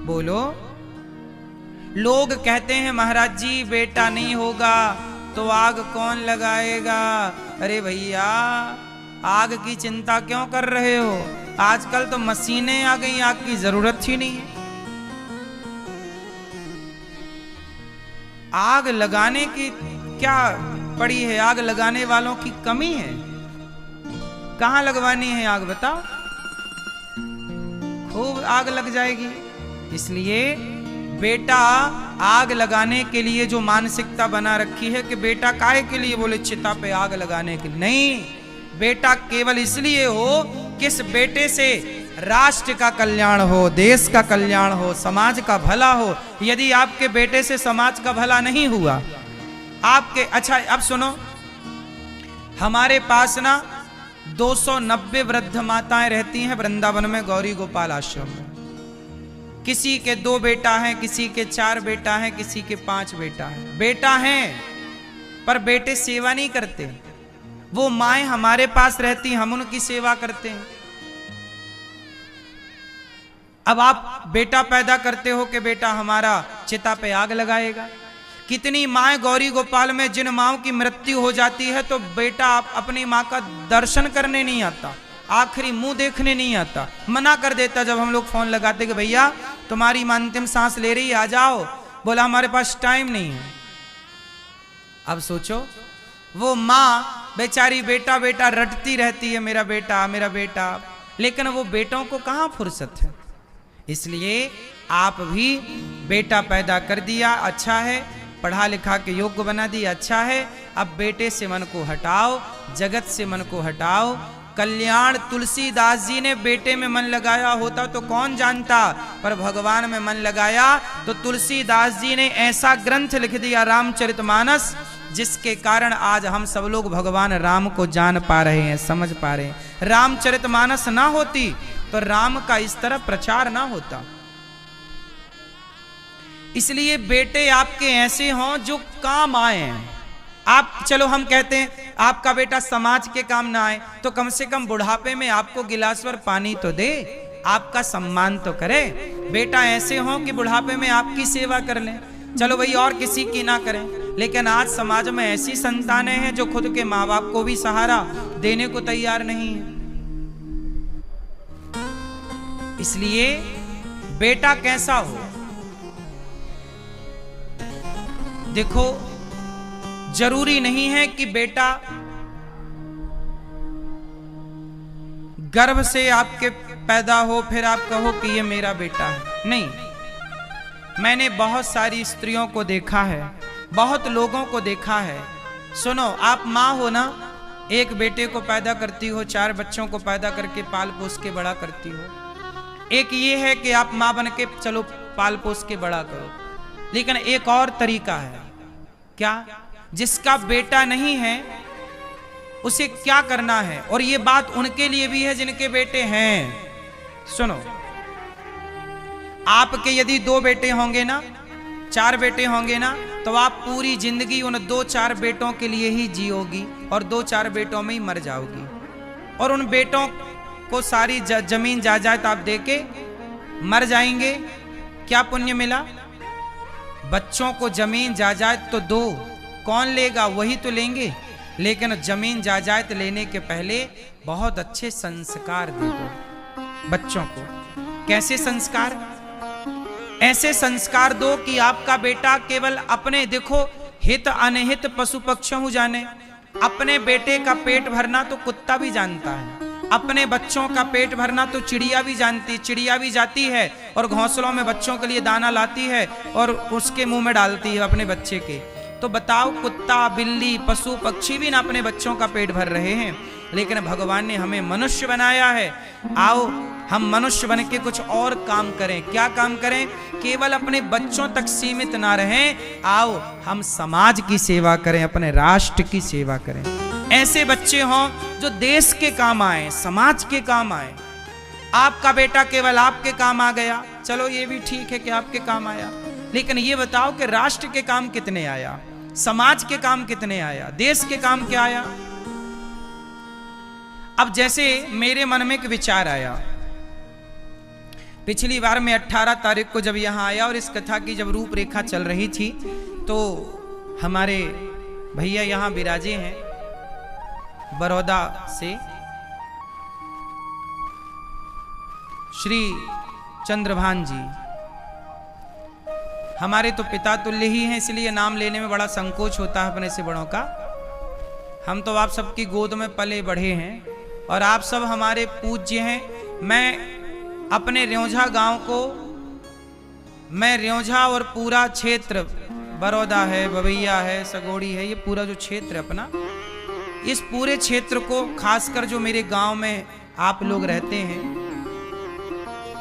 बोलो। लोग कहते हैं महाराज जी बेटा नहीं होगा तो आग कौन लगाएगा। अरे भैया आग की चिंता क्यों कर रहे हो, आजकल तो मशीनें आ गई, आग की जरूरत ही नहीं है। आग लगाने की क्या पड़ी है, आग लगाने वालों की कमी है। कहां लगवानी है आग बताओ, खूब आग लग जाएगी। इसलिए बेटा आग लगाने के लिए जो मानसिकता बना रखी है कि बेटा काहे के लिए, बोले चिता पे आग लगाने के लिए नहीं, बेटा केवल इसलिए हो कि इस बेटे से राष्ट्र का कल्याण हो, देश का कल्याण हो, समाज का भला हो। यदि आपके बेटे से समाज का भला नहीं हुआ आपके, अच्छा अब सुनो, हमारे पास ना 290 वृद्ध माताएं रहती हैं वृंदावन में गौरी गोपाल आश्रम में। किसी के 2 बेटा हैं, किसी के 4 बेटा हैं, किसी के 5 बेटा हैं। बेटा हैं पर बेटे सेवा नहीं करते। वो माएं हमारे पास रहती, हम उनकी सेवा करते हैं। अब आप बेटा पैदा करते हो कि बेटा हमारा चिता पे आग लगाएगा। कितनी माएं गौरी गोपाल में जिन माओं की मृत्यु हो जाती है तो बेटा अपनी मां का दर्शन करने नहीं आता, आखिरी मुंह देखने नहीं आता, मना कर देता। जब हम लोग फोन लगाते कि भैया तुम्हारी मां अंतिम सांस ले रही है आ जाओ, बोला हमारे पास टाइम नहीं है। अब सोचो वो मां बेचारी बेटा बेटा रटती रहती है, मेरा बेटा मेरा बेटा, लेकिन वो बेटों को कहां फुर्सत है। इसलिए आप भी बेटा पैदा कर दिया, अच्छा है, पढ़ा लिखा के योग्य बना दिया, अच्छा है। अब बेटे से मन को हटाओ, जगत से मन को हटाओ। कल्याण तुलसीदास जी ने बेटे में मन लगाया होता तो कौन जानता, पर भगवान में मन लगाया तो तुलसीदास जी ने ऐसा ग्रंथ लिख दिया रामचरितमानस, जिसके कारण आज हम सब लोग भगवान राम को जान पा रहे हैं, समझ पा रहे हैं। रामचरितमानस ना होती तो राम का इस तरह प्रचार ना होता। इसलिए बेटे आपके ऐसे हों जो काम आए। आप चलो हम कहते हैं आपका बेटा समाज के काम ना आए तो कम से कम बुढ़ापे में आपको गिलास भर पानी तो दे, आपका सम्मान तो करे। बेटा ऐसे हों कि बुढ़ापे में आपकी सेवा कर लें, चलो भाई और किसी की ना करें। लेकिन आज समाज में ऐसी संतानें हैं जो खुद के माँ बाप को भी सहारा देने को तैयार नहीं है। इसलिए बेटा कैसा हो, देखो जरूरी नहीं है कि बेटा गर्भ से आपके पैदा हो फिर आप कहो कि ये मेरा बेटा है, नहीं। मैंने बहुत सारी स्त्रियों को देखा है, बहुत लोगों को देखा है। सुनो, आप माँ हो ना, एक बेटे को पैदा करती हो, 4 बच्चों को पैदा करके पाल पोस के बड़ा करती हो। एक ये है कि आप माँ बन के चलो पाल पोस के बड़ा करो, लेकिन एक और तरीका है, क्या, जिसका बेटा नहीं है उसे क्या करना है। और ये बात उनके लिए भी है जिनके बेटे हैं। सुनो, आपके यदि 2 बेटे होंगे ना, 4 बेटे होंगे ना, तो आप पूरी जिंदगी उन 2-4 बेटों के लिए ही जियोगी और 2-4 बेटों में ही मर जाओगी। और उन बेटों को सारी जमीन जायदाद आप देके मर जाएंगे, क्या पुण्य मिला। बच्चों को जमीन जायदाद तो दो, कौन लेगा, वही तो लेंगे। लेकिन जमीन जायदाद लेने के पहले बहुत अच्छे संस्कार दे दो बच्चों को। कैसे संस्कार, ऐसे संस्कार दो कि आपका बेटा केवल अपने, देखो हित अनहित पशु पक्षियों जाने। अपने बेटे का पेट भरना तो कुत्ता भी जानता है, अपने बच्चों का पेट भरना तो चिड़िया भी जानती, चिड़िया भी जाती है और घोंसलों में बच्चों के लिए दाना लाती है और उसके मुंह में डालती है अपने बच्चे के। तो बताओ, कुत्ता बिल्ली पशु पक्षी भी ना अपने बच्चों का पेट भर रहे हैं, लेकिन भगवान ने हमें मनुष्य बनाया है। आओ हम मनुष्य बन के कुछ और काम करें। क्या काम करें, केवल अपने बच्चों तक सीमित ना रहें, आओ हम समाज की सेवा करें, अपने राष्ट्र की सेवा करें। ऐसे बच्चे हों जो देश के काम आए, समाज के काम आए। आपका बेटा केवल आपके काम आ गया, चलो ये भी ठीक है कि आपके काम आया, लेकिन ये बताओ कि राष्ट्र के काम कितने आया, समाज के काम कितने आया, देश के काम क्या आया। अब जैसे मेरे मन में एक विचार आया, पिछली बार मैं 18 तारीख को जब यहाँ आया और इस कथा की जब रूपरेखा चल रही थी तो हमारे भैया यहाँ विराजे हैं बड़ौदा से, श्री चंद्रभान जी। हमारे तो पिता तुल्य ही हैं, इसलिए नाम लेने में बड़ा संकोच होता है अपने से बड़ों का। हम तो आप सबकी गोद में पले बढ़े हैं और आप सब हमारे पूज्य हैं। मैं अपने रेौझा गांव को, मैं रेौझा और पूरा क्षेत्र बड़ौदा है, बबैया है, सगोड़ी है, ये पूरा जो क्षेत्र है अपना, इस पूरे क्षेत्र को खासकर जो मेरे गांव में आप लोग रहते हैं,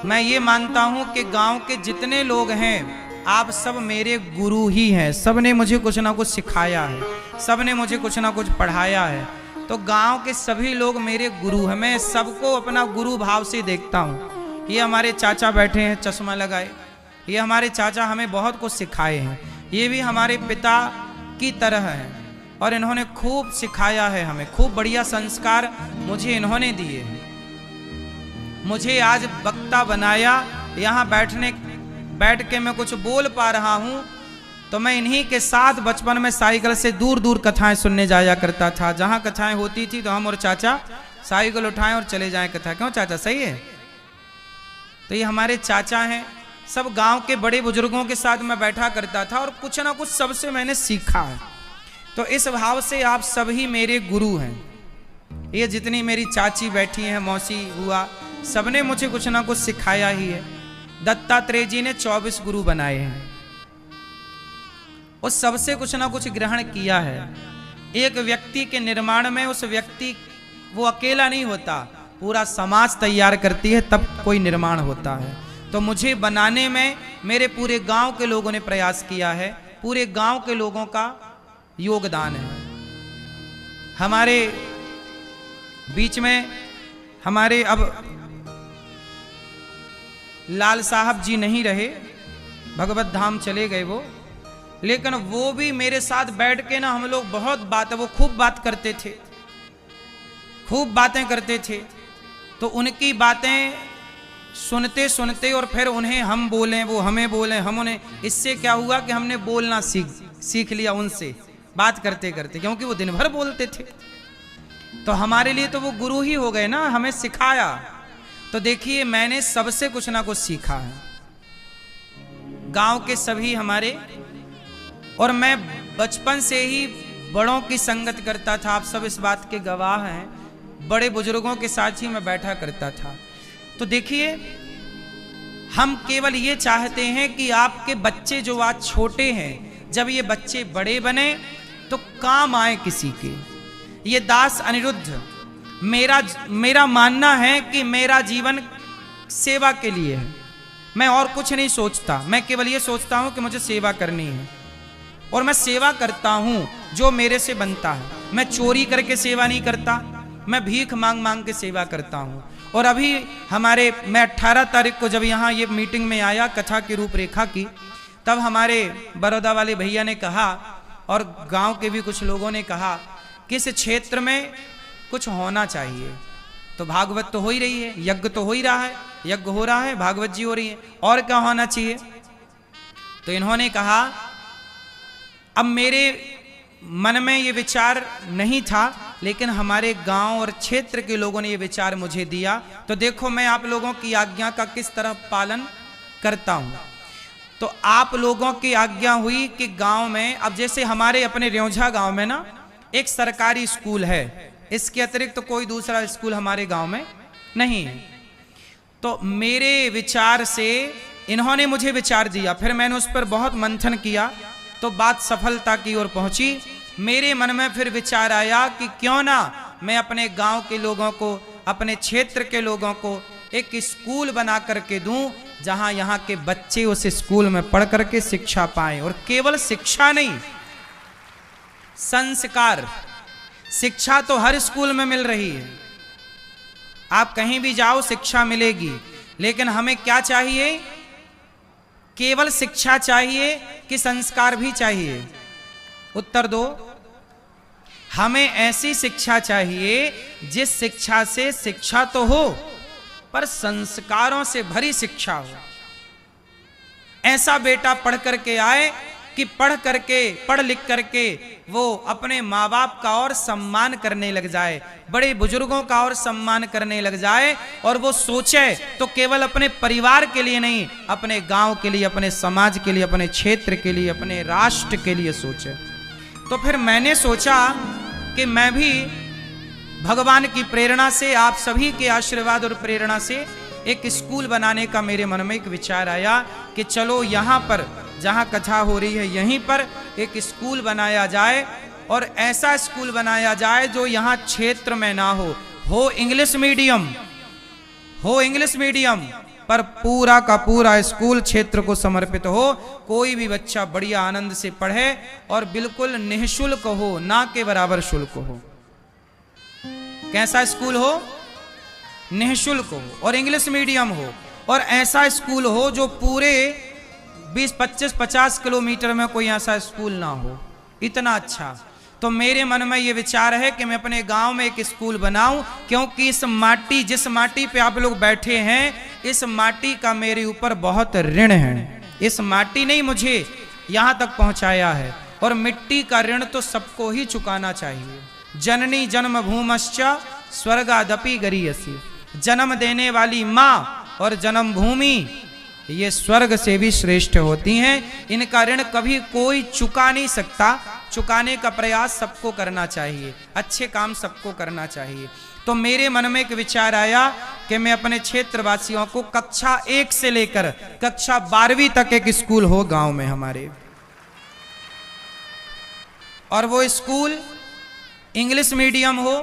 मैं ये मानता हूं कि गांव के जितने लोग हैं आप सब मेरे गुरु ही हैं। सब ने मुझे कुछ ना कुछ सिखाया है, सब ने मुझे कुछ ना कुछ पढ़ाया है। तो गांव के सभी लोग मेरे गुरु हैं, मैं सबको अपना गुरु भाव से देखता हूँ। ये हमारे चाचा बैठे हैं चश्मा लगाए, ये हमारे चाचा हमें बहुत कुछ सिखाए हैं। ये भी हमारे पिता की तरह हैं और इन्होंने खूब सिखाया है हमें, खूब बढ़िया संस्कार मुझे इन्होंने दिए हैं। मुझे आज वक्ता बनाया, यहाँ बैठ के मैं कुछ बोल पा रहा हूँ तो मैं इन्हीं के साथ बचपन में साइकिल से दूर दूर कथाएं सुनने जाया करता था। जहाँ कथाएं होती थी तो हम और चाचा साइकिल उठाएं और चले जाएं कथा। क्यों चाचा, सही है? तो ये हमारे चाचा हैं। सब गांव के बड़े बुजुर्गों के साथ मैं बैठा करता था और कुछ ना कुछ सबसे मैंने सीखा है। तो इस भाव से आप सभी मेरे गुरु हैं। ये जितनी मेरी चाची बैठी हैं, मौसी हुआ, सबने मुझे कुछ ना कुछ सिखाया ही है। दत्तात्रेय जी ने 24 गुरु बनाए हैं, उस सबसे कुछ ना कुछ ग्रहण किया है। एक व्यक्ति के निर्माण में उस व्यक्ति वो अकेला नहीं होता, पूरा समाज तैयार करती है तब कोई निर्माण होता है। तो मुझे बनाने में मेरे पूरे गांव के लोगों ने प्रयास किया है, पूरे गांव के लोगों का योगदान है। हमारे बीच में हमारे अब लाल साहब जी नहीं रहे, भगवत धाम चले गए वो, लेकिन वो भी मेरे साथ बैठ के ना हम लोग बहुत वो खूब बात करते थे, खूब बातें करते थे। तो उनकी बातें सुनते सुनते और फिर उन्हें हम बोलें, वो हमें बोलें, हम उन्हें, इससे क्या हुआ कि हमने बोलना सीख लिया उनसे बात करते करते, क्योंकि वो दिन भर बोलते थे। तो हमारे लिए तो वो गुरु ही हो गए ना, हमें सिखाया। तो देखिए मैंने सबसे कुछ ना कुछ सीखा है, गांव के सभी हमारे, और मैं बचपन से ही बड़ों की संगत करता था। आप सब इस बात के गवाह हैं, बड़े बुजुर्गों के साथ ही मैं बैठा करता था। तो देखिए हम केवल ये चाहते हैं कि आपके बच्चे जो आज छोटे हैं, जब ये बच्चे बड़े बने तो काम आए किसी के। ये दास अनिरुद्ध, मेरा मानना है कि मेरा जीवन सेवा के लिए है। मैं और कुछ नहीं सोचता, मैं केवल ये सोचता हूं कि मुझे सेवा करनी है और मैं सेवा करता हूं जो मेरे से बनता है। मैं चोरी करके सेवा नहीं करता, मैं भीख मांग मांग के सेवा करता हूं। और अभी मैं 18 तारीख को जब यहाँ ये मीटिंग में आया कथा की रूपरेखा की, तब हमारे बड़ौदा वाले भैया ने कहा और गांव के भी कुछ लोगों ने कहा कि इस क्षेत्र में कुछ होना चाहिए। तो भागवत तो हो ही रही है, यज्ञ तो हो ही रहा है, यज्ञ हो रहा है, भागवत जी हो रही है, और क्या होना चाहिए? तो इन्होंने कहा, अब मेरे मन में ये विचार नहीं था, लेकिन हमारे गांव और क्षेत्र के लोगों ने ये विचार मुझे दिया। तो देखो मैं आप लोगों की आज्ञा का किस तरह पालन करता हूं। तो आप लोगों की आज्ञा हुई कि गांव में, अब जैसे हमारे अपने रेौझा गांव में ना एक सरकारी स्कूल है, इसके अतिरिक्त तो कोई दूसरा स्कूल हमारे गांव में नहीं है। तो मेरे विचार से इन्होंने मुझे विचार दिया, फिर मैंने उस पर बहुत मंथन किया तो बात सफलता की ओर पहुंची। मेरे मन में फिर विचार आया कि क्यों ना मैं अपने गांव के लोगों को, अपने क्षेत्र के लोगों को एक स्कूल बना करके दूं, जहां यहाँ के बच्चे उस स्कूल में पढ़ करके शिक्षा पाएं। और केवल शिक्षा नहीं, संस्कार। शिक्षा तो हर स्कूल में मिल रही है, आप कहीं भी जाओ शिक्षा मिलेगी, लेकिन हमें क्या चाहिए? केवल शिक्षा चाहिए कि संस्कार भी चाहिए? उत्तर दो। हमें ऐसी शिक्षा चाहिए जिस शिक्षा से शिक्षा तो हो, पर संस्कारों से भरी शिक्षा हो। ऐसा बेटा पढ़ करके आए कि पढ़ लिख करके वो अपने माँ बाप का और सम्मान करने लग जाए, बड़े बुजुर्गों का और सम्मान करने लग जाए, और वो सोचे तो केवल अपने परिवार के लिए नहीं, अपने गांव के लिए, अपने समाज के लिए, अपने क्षेत्र के लिए, अपने राष्ट्र के लिए सोचे। तो फिर मैंने सोचा कि मैं भी भगवान की प्रेरणा से, आप सभी के आशीर्वाद और प्रेरणा से एक स्कूल बनाने का मेरे मन में एक विचार आया कि चलो यहाँ पर जहाँ कथा हो रही है यहीं पर एक स्कूल बनाया जाए, और ऐसा स्कूल बनाया जाए जो यहाँ क्षेत्र में ना हो इंग्लिश मीडियम, पर पूरा का पूरा स्कूल क्षेत्र को समर्पित हो। कोई भी बच्चा बढ़िया आनंद से पढ़े और बिल्कुल निःशुल्क हो, ना के बराबर शुल्क हो। कैसा स्कूल हो? निःशुल्क हो और इंग्लिश मीडियम हो, और ऐसा स्कूल हो जो पूरे 20, 25, 50 किलोमीटर में कोई ऐसा स्कूल ना हो, इतना अच्छा। तो मेरे मन में ये विचार है कि मैं अपने गांव में एक स्कूल बनाऊं, क्योंकि जिस माटी पे आप लोग बैठे हैं, इस माटी का मेरे ऊपर बहुत ऋण है। इस माटी ने मुझे यहाँ तक पहुँचाया है, और मिट्टी का ऋण तो सबको ही चुकाना चाहिए। जननी जन्म भूमश्च स्वर्गादपि गरीयसी, जन्म देने वाली माँ और जन्म भूमि ये स्वर्ग से भी श्रेष्ठ होती हैं। इनका ऋण कभी कोई चुका नहीं सकता। चुकाने का प्रयास सबको करना चाहिए, अच्छे काम सबको करना चाहिए। तो मेरे मन में एक विचार आया कि मैं अपने क्षेत्रवासियों को कक्षा 1 से लेकर कक्षा 12वीं तक एक स्कूल हो गांव में हमारे, और वो स्कूल इंग्लिश मीडियम हो,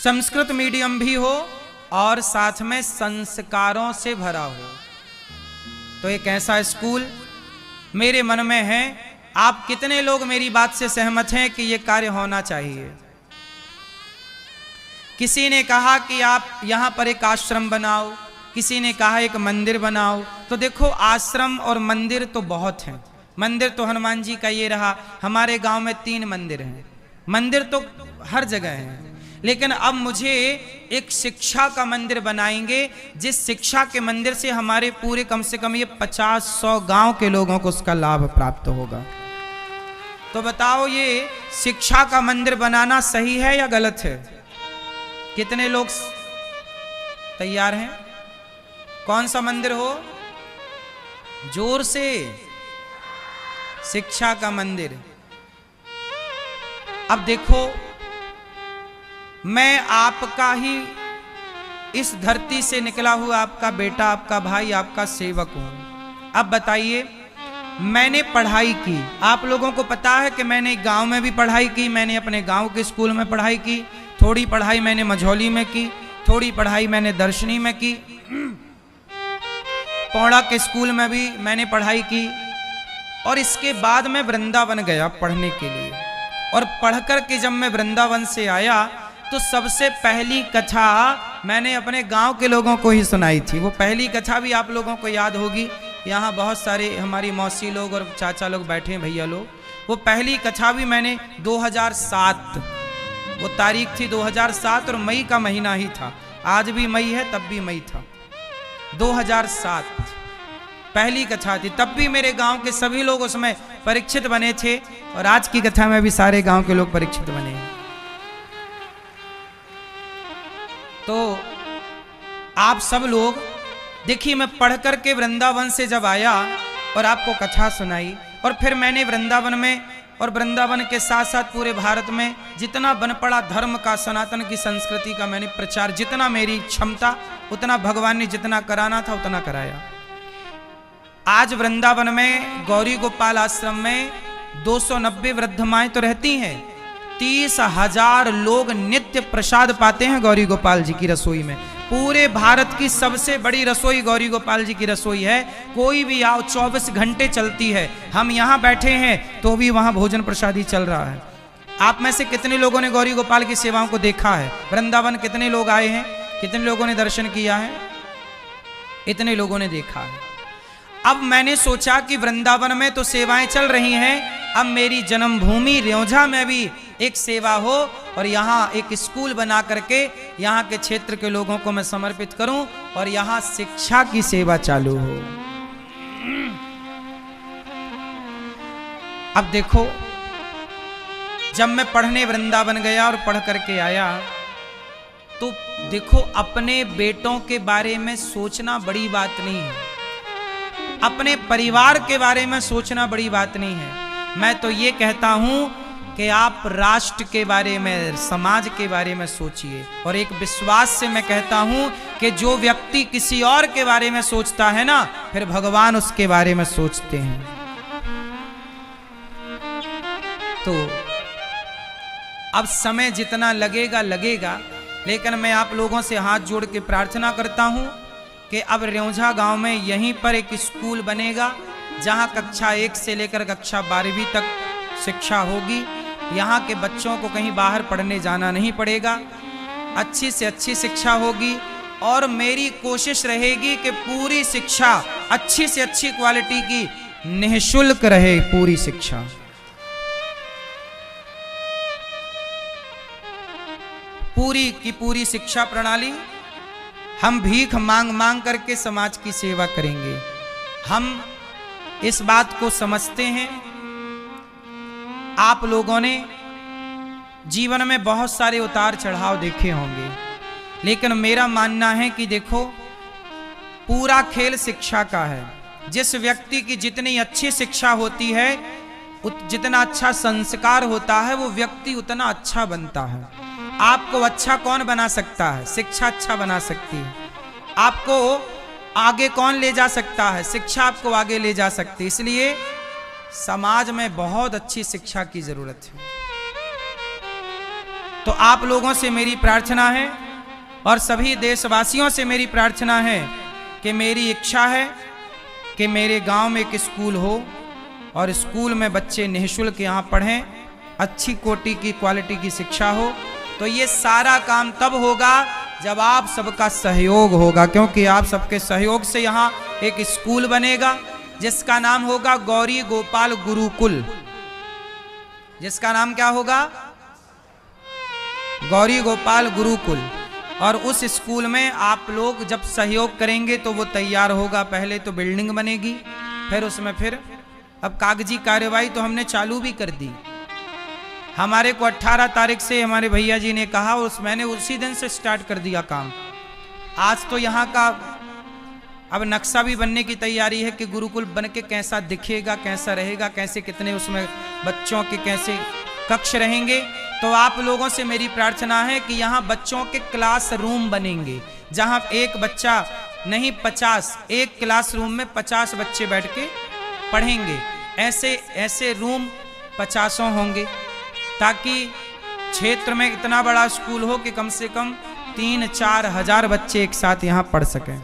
संस्कृत मीडियम भी हो, और साथ में संस्कारों से भरा हो। तो एक ऐसा स्कूल मेरे मन में है। आप कितने लोग मेरी बात से सहमत हैं कि यह कार्य होना चाहिए? किसी ने कहा कि आप यहां पर एक आश्रम बनाओ, किसी ने कहा एक मंदिर बनाओ। तो देखो, आश्रम और मंदिर तो बहुत हैं। मंदिर तो हनुमान जी का ये रहा, हमारे गांव में 3 मंदिर हैं। मंदिर तो हर जगह है, लेकिन अब मुझे एक शिक्षा का मंदिर बनाएंगे, जिस शिक्षा के मंदिर से हमारे पूरे कम से कम ये 50-100 गांव के लोगों को उसका लाभ प्राप्त होगा। तो बताओ, ये शिक्षा का मंदिर बनाना सही है या गलत है? कितने लोग तैयार हैं? कौन सा मंदिर हो? जोर से। शिक्षा का मंदिर। अब देखो, मैं आपका ही इस धरती से निकला हुआ आपका बेटा, आपका भाई, आपका सेवक हूं। अब बताइए, मैंने पढ़ाई की, आप लोगों को पता है कि मैंने गांव में भी पढ़ाई की, मैंने अपने गांव के स्कूल में पढ़ाई की, थोड़ी पढ़ाई मैंने मझौली में की, थोड़ी पढ़ाई मैंने दर्शनी में की, पौड़ा के स्कूल में भी मैंने पढ़ाई की, और इसके बाद मैं वृंदावन गया पढ़ने के लिए। और पढ़कर के जब मैं वृंदावन से आया तो सबसे पहली कथा मैंने अपने गांव के लोगों को ही सुनाई थी। वो पहली कथा भी आप लोगों को याद होगी, यहाँ बहुत सारे हमारी मौसी लोग और चाचा लोग बैठे हैं, भैया लोग। वो पहली कथा भी मैंने 2007, वो तारीख थी 2007 और मई का महीना ही था। आज भी मई है, तब भी मई था। 2007 पहली कथा थी। तब भी मेरे गांव के सभी लोग उसमें परीक्षित बने थे, और आज की कथा में भी सारे गांव के लोग परीक्षित बने हैं। तो आप सब लोग देखिए, मैं पढ़ कर के वृंदावन से जब आया और आपको कथा सुनाई, और फिर मैंने वृंदावन में और वृंदावन के साथ साथ पूरे भारत में जितना बन पड़ा धर्म का, सनातन की संस्कृति का मैंने प्रचार, जितना मेरी क्षमता उतना भगवान ने जितना कराना था उतना कराया। आज वृंदावन में गौरी गोपाल आश्रम में 290 वृद्ध माएं तो रहती हैं। 30,000 लोग नित्य प्रसाद पाते हैं गौरी गोपाल जी की रसोई में। पूरे भारत की सबसे बड़ी रसोई गौरी गोपाल जी की रसोई है। कोई भी आओ, 24 घंटे चलती है। हम यहाँ बैठे हैं तो भी वहाँ भोजन प्रसाद ही चल रहा है। आप में से कितने लोगों ने गौरी गोपाल की सेवाओं को देखा है? वृंदावन कितने लोग आए हैं? कितने लोगों ने दर्शन किया है? इतने लोगों ने देखा है। अब मैंने सोचा कि वृंदावन में तो सेवाएं चल रही हैं, अब मेरी जन्मभूमि रेौझा में भी एक सेवा हो और यहाँ एक स्कूल बना करके यहाँ के क्षेत्र के लोगों को मैं समर्पित करूं और यहाँ शिक्षा की सेवा चालू हो। अब देखो, जब मैं पढ़ने वृंदावन गया और पढ़ करके आया तो देखो, अपने बेटों के बारे में सोचना बड़ी बात नहीं है, अपने परिवार के बारे में सोचना बड़ी बात नहीं है। मैं तो ये कहता हूं कि आप राष्ट्र के बारे में, समाज के बारे में सोचिए। और एक विश्वास से मैं कहता हूं कि जो व्यक्ति किसी और के बारे में सोचता है ना, फिर भगवान उसके बारे में सोचते हैं। तो अब समय जितना लगेगा लगेगा, लेकिन मैं आप लोगों से हाथ जोड़ के प्रार्थना करता हूं कि अब रेउंझा गांव में यहीं पर एक स्कूल बनेगा जहां कक्षा 1 से लेकर कक्षा 12वीं तक शिक्षा होगी। यहाँ के बच्चों को कहीं बाहर पढ़ने जाना नहीं पड़ेगा, अच्छी से अच्छी शिक्षा होगी। और मेरी कोशिश रहेगी कि पूरी शिक्षा अच्छी से अच्छी क्वालिटी की निःशुल्क रहे, पूरी शिक्षा। पूरी की पूरी शिक्षा प्रणाली हम भीख मांग मांग करके समाज की सेवा करेंगे। हम इस बात को समझते हैं, आप लोगों ने जीवन में बहुत सारे उतार चढ़ाव देखे होंगे, लेकिन मेरा मानना है कि देखो, पूरा खेल शिक्षा का है। जिस व्यक्ति की जितनी अच्छी शिक्षा होती है, जितना अच्छा संस्कार होता है, वो व्यक्ति उतना अच्छा बनता है। आपको अच्छा कौन बना सकता है? शिक्षा अच्छा बना सकती है। आपको आगे कौन ले जा सकता है? शिक्षा आपको आगे ले जा सकती है। इसलिए समाज में बहुत अच्छी शिक्षा की जरूरत है। तो आप लोगों से मेरी प्रार्थना है और सभी देशवासियों से मेरी प्रार्थना है कि मेरी इच्छा है कि मेरे गांव में एक स्कूल हो और स्कूल में बच्चे निःशुल्क यहाँ पढ़ें, अच्छी कोटि की क्वालिटी की शिक्षा हो। तो ये सारा काम तब होगा जब आप सबका सहयोग होगा, क्योंकि आप सबके सहयोग से यहाँ एक स्कूल बनेगा जिसका नाम होगा गौरी गोपाल गुरुकुल। जिसका नाम क्या होगा? गौरी गोपाल गुरुकुल। और उस स्कूल में आप लोग जब सहयोग करेंगे तो वो तैयार होगा। पहले तो बिल्डिंग बनेगी, फिर उसमें फिर अब कागजी कार्यवाही तो हमने चालू भी कर दी। हमारे को 18 तारीख से हमारे भैया जी ने कहा, मैंने उसी दिन से स्टार्ट कर दिया काम। आज तो यहाँ का अब नक्शा भी बनने की तैयारी है कि गुरुकुल बन के कैसा दिखेगा, कैसा रहेगा, कैसे कितने उसमें बच्चों के कैसे कक्ष रहेंगे। तो आप लोगों से मेरी प्रार्थना है कि यहाँ बच्चों के क्लास रूम बनेंगे, जहाँ एक बच्चा नहीं 50, एक क्लास रूम में 50 बच्चे बैठ के पढ़ेंगे। ऐसे रूम 50 होंगे, ताकि क्षेत्र में इतना बड़ा स्कूल हो कि कम से कम 3-4 हजार बच्चे एक साथ यहाँ पढ़ सकें।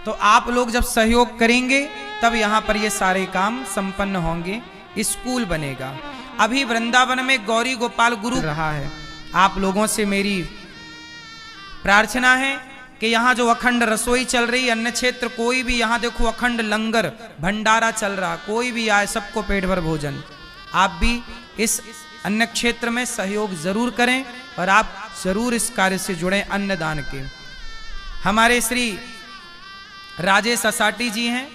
तो आप लोग जब सहयोग करेंगे तब यहाँ पर ये सारे काम संपन्न होंगे, स्कूल बनेगा। अभी वृंदावन में गौरी गोपाल गुरु रहा है। आप लोगों से मेरी प्रार्थना है कि यहाँ जो अखंड रसोई चल रही, अन्य क्षेत्र कोई भी, यहाँ देखो अखंड लंगर भंडारा चल रहा, कोई भी आए सबको पेट भर भोजन। आप भी इस अन्य क्षेत्र में सहयोग जरूर करें और आप जरूर इस कार्य से जुड़ें अन्नदान के। हमारे श्री राजेश असाटी जी हैं,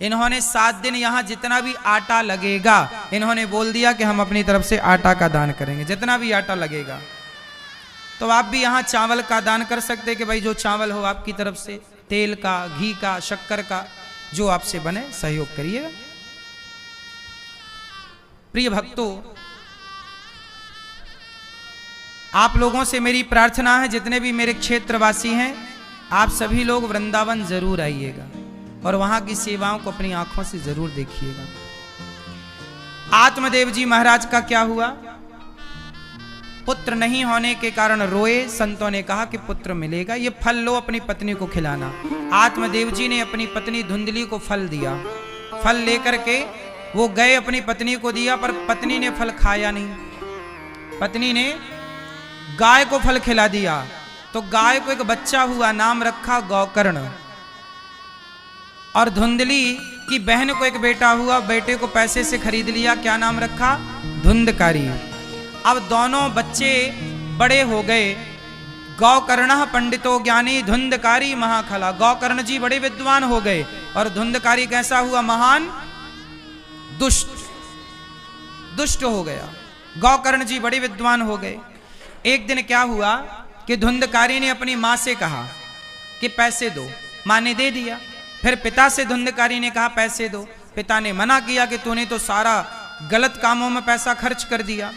इन्होंने 7 दिन यहाँ जितना भी आटा लगेगा, इन्होंने बोल दिया कि हम अपनी तरफ से आटा का दान करेंगे, जितना भी आटा लगेगा। तो आप भी यहाँ चावल का दान कर सकते कि भाई जो चावल हो आपकी तरफ से, तेल का, घी का, शक्कर का, जो आपसे बने सहयोग करिएगा। प्रिय भक्तों, आप लोगों से मेरी प्रार्थना है, जितने भी मेरे क्षेत्रवासी हैं, आप सभी लोग वृंदावन जरूर आइएगा और वहां की सेवाओं को अपनी आंखों से जरूर देखिएगा। आत्मदेव जी महाराज का क्या हुआ? पुत्र नहीं होने के कारण रोए। संतों ने कहा कि पुत्र मिलेगा, ये फल लो अपनी पत्नी को खिलाना। आत्मदेव जी ने अपनी पत्नी धुंधली को फल दिया। फल लेकर के वो गए, अपनी पत्नी को दिया, पर पत्नी ने फल खाया नहीं। पत्नी ने गाय को फल खिला दिया। तो गाय को एक बच्चा हुआ, नाम रखा गौकर्ण। और धुंधली कि बहन को एक बेटा हुआ, बेटे को पैसे से खरीद लिया, क्या नाम रखा? धुंधकारी। अब दोनों बच्चे बड़े हो गए। गौकर्ण पंडितो ज्ञानी धुंधकारी महाखला। गौकर्ण जी बड़े विद्वान हो गए और धुंधकारी कैसा हुआ? महान दुष्ट हो गया। गौकर्ण जी बड़े विद्वान हो गए। एक दिन क्या हुआ कि धुंधकारी ने अपनी माँ से कहा कि पैसे दो। माँ ने दे दिया। फिर पिता से धुंधकारी ने कहा पैसे दो। पिता ने मना किया कि तूने तो सारा गलत कामों में पैसा खर्च कर दिया।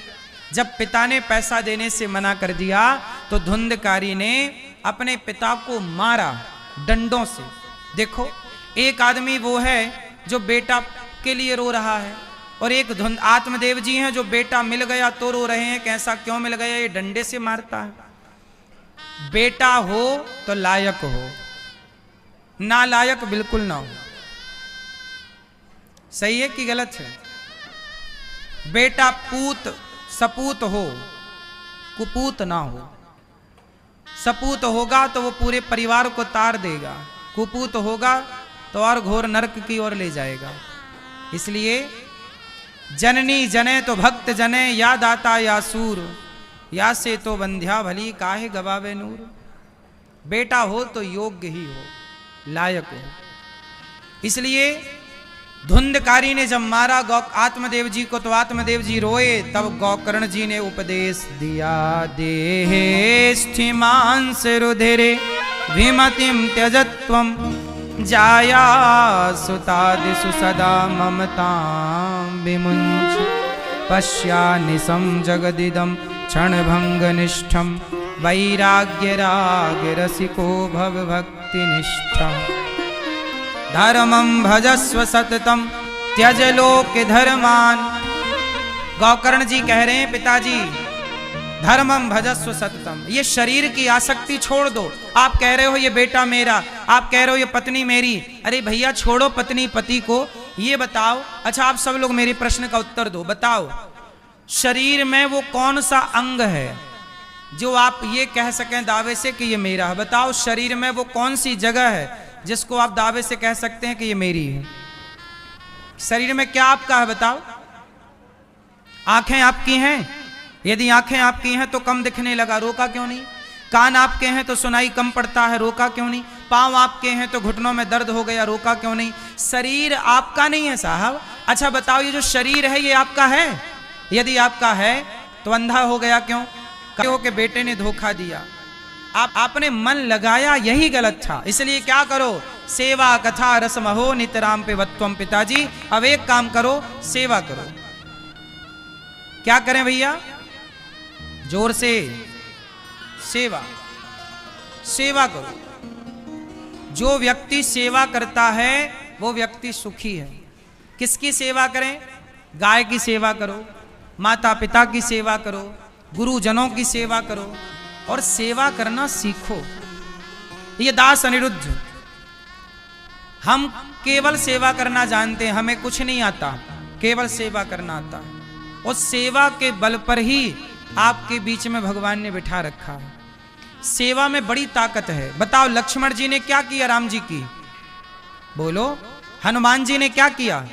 जब पिता ने पैसा देने से मना कर दिया तो धुंधकारी ने अपने पिता को मारा डंडों से। देखो, एक आदमी वो है जो बेटा के लिए रो रहा है और एक आत्मदेव जी हैं जो बेटा मिल गया तो रो रहे हैं। कैसा क्यों मिल गया? ये डंडे से मारता है। बेटा हो तो लायक हो, नालायक बिल्कुल ना हो। सही है कि गलत है? बेटा पूत सपूत हो, कुपूत ना हो। सपूत होगा तो वो पूरे परिवार को तार देगा, कुपूत होगा तो और घोर नरक की ओर ले जाएगा। इसलिए जननी जने तो भक्त जने, या दाता या सूर, या से तो बंध्या भली काहे गवावे नूर। बेटा हो तो योग्य ही हो, लायक हो। इसलिए धुंधकारी ने जब मारा आत्मदेव जी को तो आत्मदेव जी रोए। तब गौकर्ण जी ने उपदेश दिया, देहे स्थिमांस रुधिरे विमतिम त्यजत्वम, जाया सुतादिषु सदा ममतां विमुञ्च, पश्यानिशं जगदिदं क्षणभङ्गनिष्ठं, वैराग्यरागरसिको भव भक्तिनिष्ठम्। धर्मं भजस्व सततम त्यज लोक धर्मान। गौकर्ण जी कह रहे हैं पिताजी, धर्मम भजस्व सततम, ये शरीर की आसक्ति छोड़ दो। आप कह रहे हो ये बेटा मेरा, आप कह रहे हो ये पत्नी मेरी। अरे भैया छोड़ो पत्नी पति को, ये बताओ। अच्छा आप सब लोग मेरे प्रश्न का उत्तर दो। बताओ शरीर में वो कौन सा अंग है जो आप ये कह सकें दावे से कि ये मेरा है? बताओ शरीर में वो कौन सी जगह है जिसको आप दावे से कह सकते हैं कि ये मेरी है? शरीर में क्या आपका है? बताओ। आंखें आपकी हैं? यदि आंखें आपकी हैं तो कम दिखने लगा, रोका क्यों नहीं? कान आपके हैं तो सुनाई कम पड़ता है, रोका क्यों नहीं? पांव आपके हैं तो घुटनों में दर्द हो गया, रोका क्यों नहीं? शरीर आपका नहीं है साहब। अच्छा बताओ ये जो शरीर है ये आपका है? यदि आपका है तो अंधा हो गया क्यों? कहो कि बेटे ने धोखा दिया, आपने मन लगाया, यही गलत था। इसलिए क्या करो? सेवा कथा रसमहो नितराम पे वत्वम। पिताजी अब एक काम करो, सेवा करो। क्या करें भैया? जोर से सेवा, सेवा करो। जो व्यक्ति सेवा करता है वो व्यक्ति सुखी है। किसकी सेवा करें? गाय की सेवा करो, माता पिता की सेवा करो, गुरुजनों की सेवा करो और सेवा करना सीखो। ये दास अनिरुद्ध, हम केवल सेवा करना जानते हैं, हमें कुछ नहीं आता, केवल सेवा करना आता है। और सेवा के बल पर ही आपके बीच में भगवान ने बिठा रखा है। सेवा में बड़ी ताकत है। बताओ लक्ष्मण जी ने क्या किया राम जी की? बोलो। हनुमान जी ने क्या किया?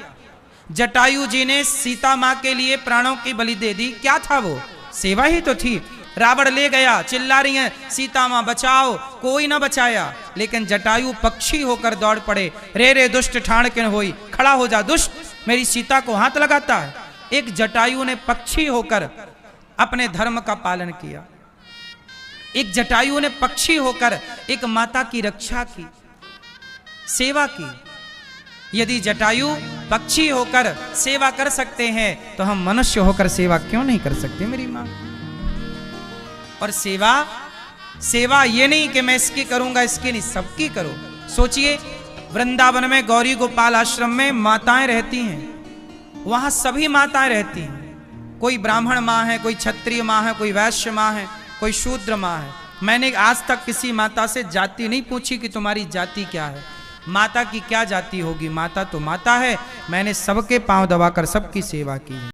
जटायु जी ने सीता माँ के लिए प्राणों की बलि दे दी। क्या था वो? सेवा ही तो थी। रावण ले गया, चिल्ला रही हैं सीता माँ बचाओ, कोई ना बचाया। लेकिन जटायु पक्षी होकर दौड़ पड़े, रे रे दुष्ट ठाण किन होई, खड़ा हो जा दुष्ट, मेरी सीता को हाथ लगाता है। एक जटायु ने पक्षी होकर अपने धर्म का पालन किया। एक जटायु ने पक्षी होकर एक माता की रक्षा की, सेवा की। यदि जटायु पक्षी होकर सेवा कर सकते हैं तो हम मनुष्य होकर सेवा क्यों नहीं कर सकते मेरी मां? और सेवा, सेवा ये नहीं कि मैं इसकी करूंगा इसकी नहीं, सबकी करो। सोचिए वृंदावन में गौरी गोपाल आश्रम में माताएं रहती हैं, वहां सभी माताएं रहती हैं। कोई ब्राह्मण माँ है, कोई क्षत्रिय माँ है, कोई वैश्य माँ है, कोई शूद्र माँ है। मैंने आज तक किसी माता से जाति नहीं पूछी कि तुम्हारी जाति क्या है। माता की क्या जाति होगी, माता तो माता है। मैंने सबके पांव दबाकर सबकी सेवा की है।